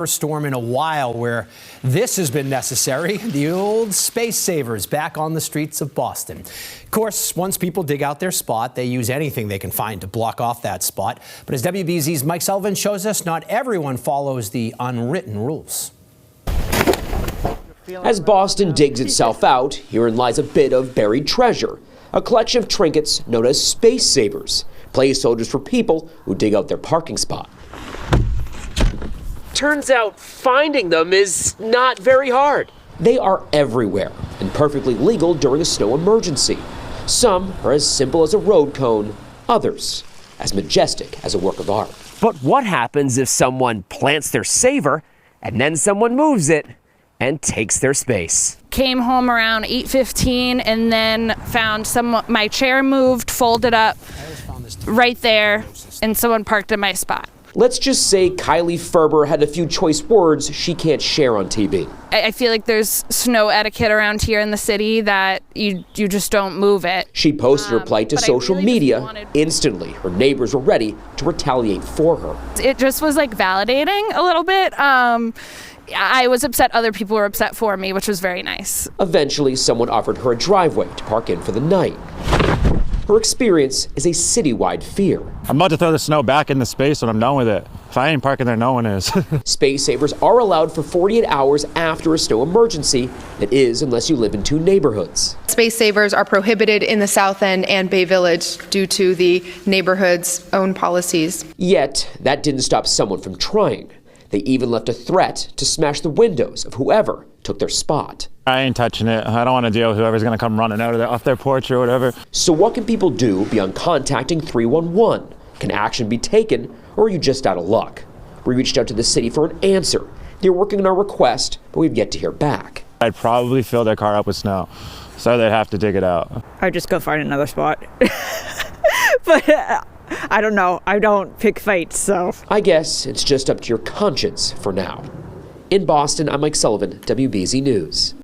First storm in a while where this has been necessary. The old space savers back on the streets of Boston. Of course, once people dig out their spot, they use anything they can find to block off that spot. But as WBZ's Mike Sullivan shows us, not everyone follows the unwritten rules. As Boston digs itself out, herein lies a bit of buried treasure, a collection of trinkets known as space savers, placeholders for people who dig out their parking spot. Turns out finding them is not very hard. They are everywhere and perfectly legal during a snow emergency. Some are as simple as a road cone, others as majestic as a work of art. But what happens if someone plants their saver and then someone moves it and takes their space? Came home around 8:15 and then found my chair moved, folded up right there, and someone parked in my spot. Let's just say Kylie Ferber had a few choice words she can't share on TV. I feel like there's snow etiquette around here in the city that you just don't move it. She posted her plight to social media. Instantly, her neighbors were ready to retaliate for her. It just was like validating a little bit. I was upset other people were upset for me, which was very nice. Eventually, someone offered her a driveway to park in for the night. Her experience is a citywide fear. I'm about to throw the snow back into space when I'm done with it. If I ain't parking there, no one is. Space savers are allowed for 48 hours after a snow emergency. That is, unless you live in two neighborhoods. Space savers are prohibited in the South End and Bay Village due to the neighborhood's own policies. Yet, that didn't stop someone from trying. They even left a threat to smash the windows of whoever took their spot. I ain't touching it. I don't want to deal with whoever's going to come running out of off their porch or whatever. So what can people do beyond contacting 311? Can action be taken, or are you just out of luck? We reached out to the city for an answer. They're working on our request, but we've yet to hear back. I'd probably fill their car up with snow, so they'd have to dig it out. I'd just go find another spot. But I don't know. I don't pick fights, so. I guess it's just up to your conscience for now. In Boston, I'm Mike Sullivan, WBZ News.